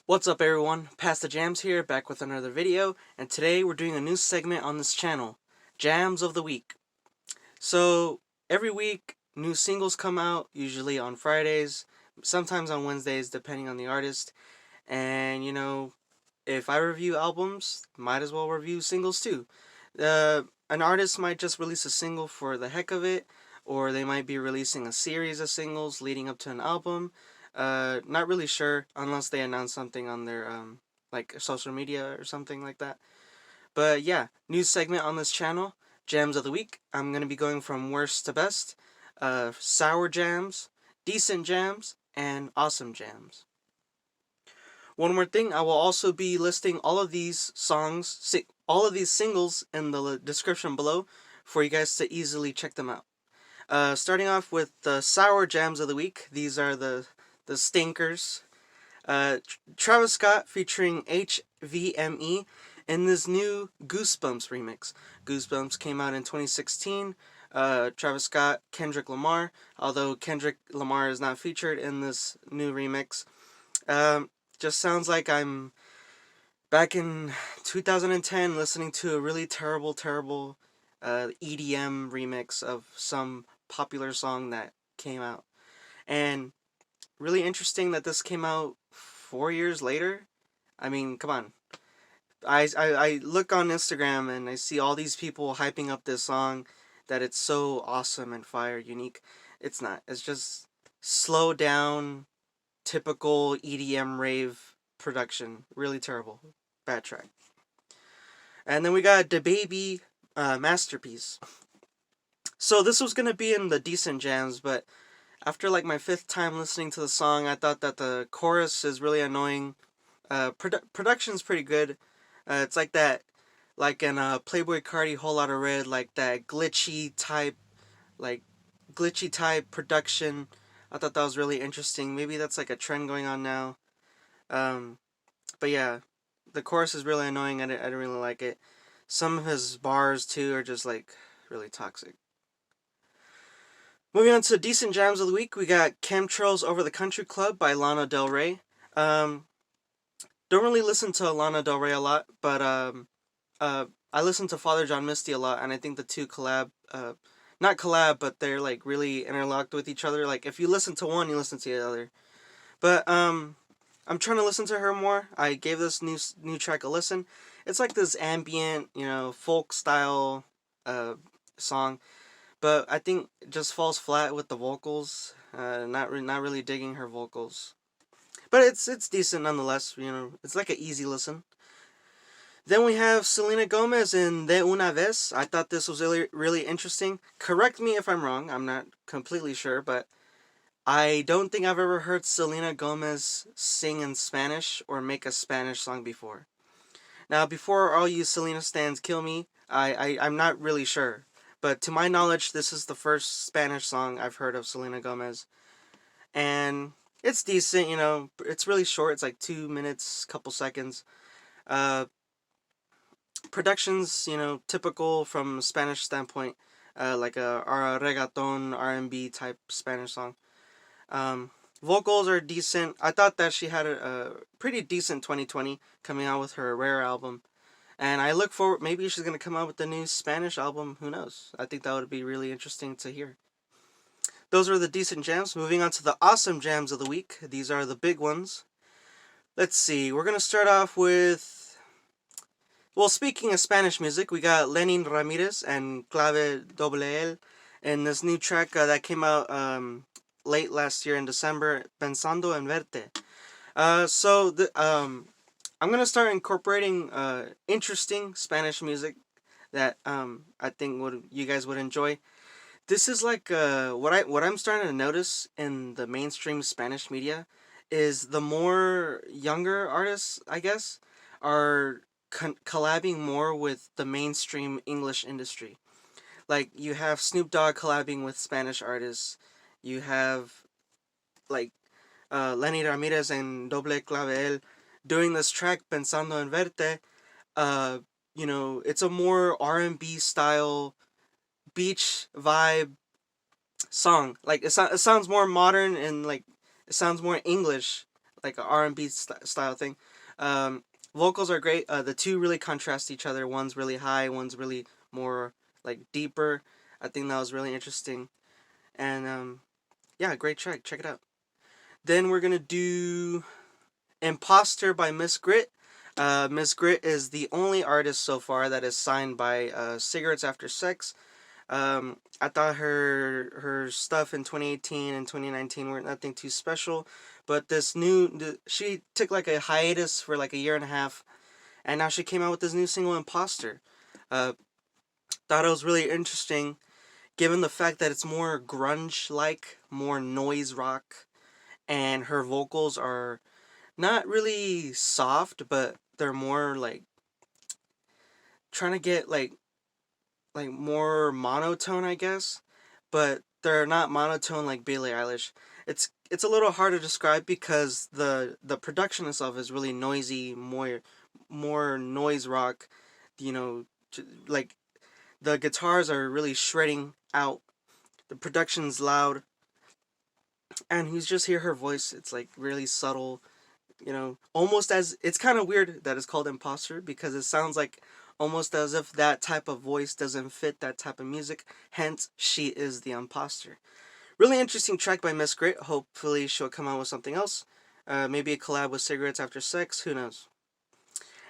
What's up everyone, Pastor Jamz here, back with another video, and today we're doing a new segment on this channel, Jams of the Week. So, every week, new singles come out, usually on Fridays, sometimes on Wednesdays, depending on the artist, and if I review albums, might as well review singles too. An artist might just release a single for the heck of it, or they might be releasing a series of singles leading up to an album. Not really sure unless they announce something on their like social media or something like that. But yeah, new segment on this channel, Jams of the Week. I'm gonna be going from worst to best, sour jams, decent jams, and awesome jams. One more thing, I will also be listing all of these all of these singles in the description below for you guys to easily check them out. Starting off with the sour jams of the week. These are the stinkers. Travis Scott featuring HVME in this new Goosebumps remix. Goosebumps came out in 2016. Travis Scott, Kendrick Lamar, although Kendrick Lamar is not featured in this new remix. Just sounds like I'm back in 2010 listening to a really terrible EDM remix of some popular song that came out. And really interesting that this came out 4 years later. I mean, come on. I look on Instagram and I see all these people hyping up this song, that it's so awesome and fire, unique. It's not. It's just slow down, typical EDM rave production. Really terrible. Bad track. And then we got DaBaby, Masterpiece. So this was going to be in the decent jams, but after like my 5th time listening to the song, I thought that the chorus is really annoying. Production's pretty good. It's like that, like in Playboy Cardi, Whole Lotta Red, like that glitchy type production. I thought that was really interesting. Maybe that's like a trend going on now. But yeah, the chorus is really annoying. I didn't really like it. Some of his bars too are just like really toxic. Moving on to decent jams of the week, we got Chemtrails Over the Country Club by Lana Del Rey. Don't really listen to Lana Del Rey a lot, but I listen to Father John Misty a lot, and I think the two not collab, but they're like really interlocked with each other. Like if you listen to one, you listen to the other. But I'm trying to listen to her more. I gave this new track a listen. It's like this ambient, folk style song. But I think it just falls flat with the vocals. Not really digging her vocals. But it's decent nonetheless. It's like an easy listen. Then we have Selena Gomez in De Una Vez. I thought this was really interesting. Correct me if I'm wrong. I'm not completely sure, but I don't think I've ever heard Selena Gomez sing in Spanish or make a Spanish song before. Now, before all you Selena stans kill me, I'm not really sure. But to my knowledge, this is the first Spanish song I've heard of Selena Gomez. And it's decent, it's really short. It's like 2 minutes, couple seconds. Production's, typical from a Spanish standpoint. Like a reggaeton, R&B type Spanish song. Vocals are decent. I thought that she had a pretty decent 2020 coming out with her Rare album. And I look forward, maybe she's going to come out with a new Spanish album, who knows. I think that would be really interesting to hear. Those are the decent jams. Moving on to the awesome jams of the week. These are the big ones. Let's see, we're going to start off with, well, speaking of Spanish music, we got Lenin Ramirez and Clave Doble L in this new track that came out late last year in December, Pensando en Verte. I'm going to start incorporating interesting Spanish music that I think you guys would enjoy. This is like what I'm starting to notice in the mainstream Spanish media is the more younger artists, I guess, are collabing more with the mainstream English industry. Like you have Snoop Dogg collabing with Spanish artists. You have like Lenin Ramirez and Doble Clavel doing this track Pensando en Verte. It's a more R&B style beach vibe song. Like it sounds more modern and like it sounds more English. like a R&B style thing. Vocals are great. The two really contrast each other. One's really high, one's really more like deeper. I think that was really interesting. And yeah, great track. Check it out. Then we're gonna do Imposter by Miss Grit. Miss Grit is the only artist so far that is signed by Cigarettes After Sex. I thought her stuff in 2018 and 2019 weren't nothing too special, but she took like a hiatus for like a year and a half, and now she came out with this new single, Imposter. Uh, Thought it was really interesting, given the fact that it's more grunge-like, more noise rock, and her vocals are not really soft, but they're more like trying to get like more monotone, I guess, but they're not monotone like Billie Eilish. It's a little hard to describe because the production itself is really noisy, more noise rock, you know, like the guitars are really shredding out. The production's loud, and you just hear her voice. It's like really subtle, almost as it's kind of weird that it's called Imposter because it sounds like almost as if that type of voice doesn't fit that type of music. Hence, she is the imposter. Really interesting track by Miss Grit. Hopefully, she'll come out with something else. Maybe a collab with Cigarettes After Sex. Who knows?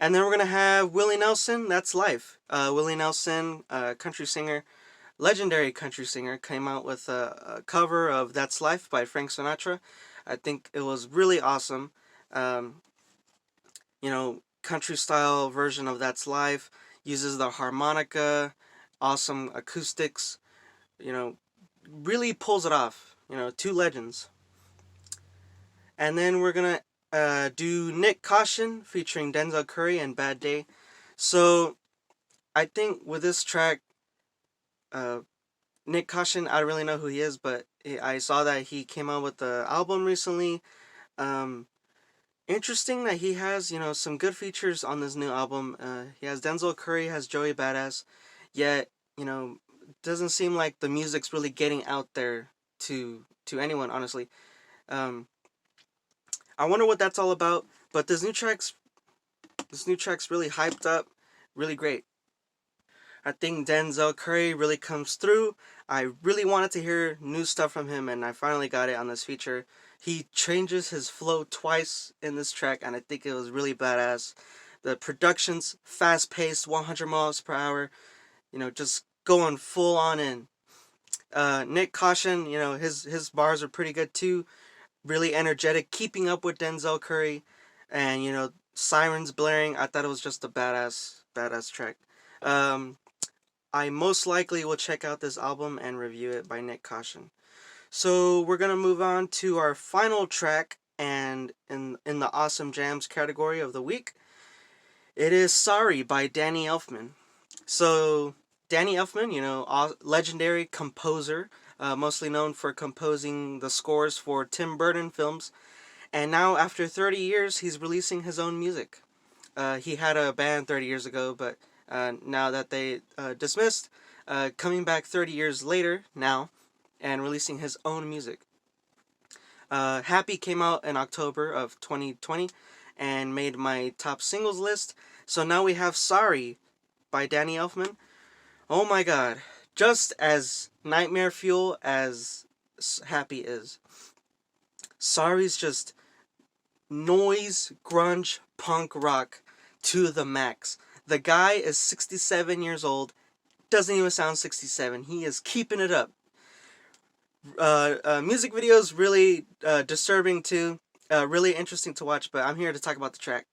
And then we're gonna have Willie Nelson. That's Life. Willie Nelson, country singer, legendary country singer, came out with a cover of That's Life by Frank Sinatra. I think it was really awesome. Um, Country style version of That's Life, uses the harmonica, awesome acoustics, you know, really pulls it off. Two legends. And then we're gonna do Nick Caution featuring Denzel Curry and Bad Day. So I think with this track, Nick Caution, I don't really know who he is, but I saw that he came out with the album recently. Interesting that he has, some good features on this new album. He has Denzel Curry, has Joey Badass, yet, doesn't seem like the music's really getting out there to anyone, honestly. I wonder what that's all about, but this new track's really hyped up, really great. I think Denzel Curry really comes through. I really wanted to hear new stuff from him, and I finally got it on this feature. He changes his flow twice in this track, and I think it was really badass. The production's fast-paced, 100 miles per hour, just going full on in. Nick Caution, his bars are pretty good too. Really energetic, keeping up with Denzel Curry, and sirens blaring. I thought it was just a badass track. I most likely will check out this album and review it by Nick Caution. So we're gonna move on to our final track, and in the awesome jams category of the week, it is "Sorry" by Danny Elfman. So Danny Elfman, legendary composer, mostly known for composing the scores for Tim Burton films, and now after 30 years, he's releasing his own music. He had a band 30 years ago, but now that they dismissed, coming back 30 years later now, and releasing his own music. Happy came out in October of 2020 and made my top singles list. So now we have Sorry by Danny Elfman. Oh my god. Just as nightmare fuel as Happy is. Sorry's just noise, grunge, punk rock to the max. The guy is 67 years old, doesn't even sound 67. He is keeping it up. Music videos really disturbing too, really interesting to watch, but I'm here to talk about the track.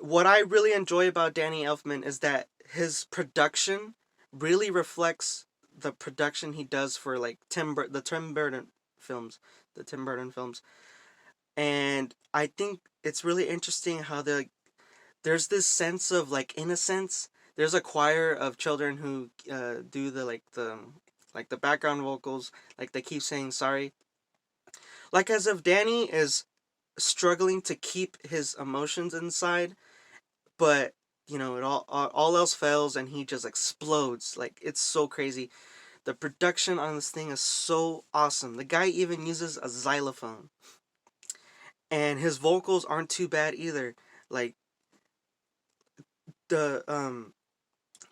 What I really enjoy about Danny Elfman is that his production really reflects the production he does for like the Tim Burton films, and I think it's really interesting how there's this sense of like innocence. There's a choir of children who do the background vocals, like they keep saying sorry, like as if Danny is struggling to keep his emotions inside, but it all else fails and he just explodes. Like, it's so crazy. The production on this thing is so awesome. The guy even uses a xylophone, and his vocals aren't too bad either. Like the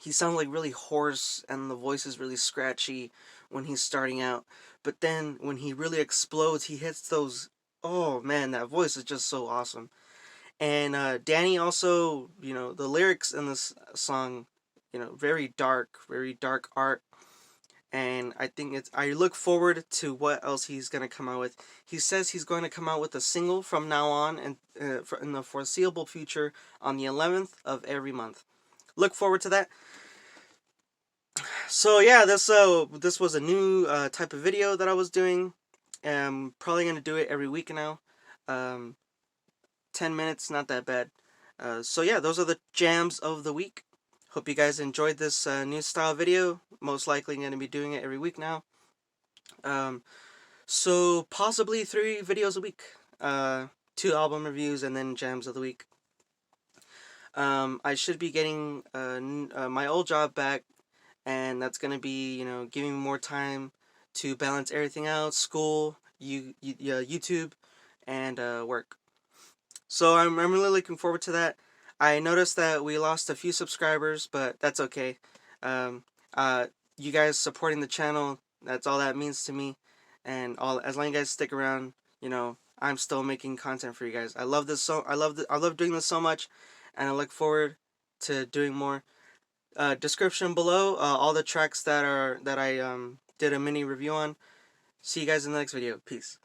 he sounds like really hoarse, and the voice is really scratchy when he's starting out. But then when he really explodes, he hits those. Oh man, that voice is just so awesome. And Danny also, the lyrics in this song, very dark art. And I think I look forward to what else he's gonna come out with. He says he's going to come out with a single from now on, and in the foreseeable future, on the 11th of every month. Look forward to that. So yeah, this was a new type of video that I was doing. I'm probably gonna do it every week now. Um, 10 minutes, not that bad. So yeah, those are the jams of the week. Hope you guys enjoyed this new style video. Most likely going to be doing it every week now. So possibly 3 videos a week. 2 album reviews and then jams of the week. I should be getting my old job back, and that's going to be, giving me more time to balance everything out, school, YouTube, and work. So I'm really looking forward to that. I noticed that we lost a few subscribers, but that's okay. Um, you guys supporting the channel, that's all that means to me. And as long as you guys stick around, I'm still making content for you guys. I love this I love doing this so much, and I look forward to doing more. Description below, all the tracks that I did a mini review on. See you guys in the next video. Peace.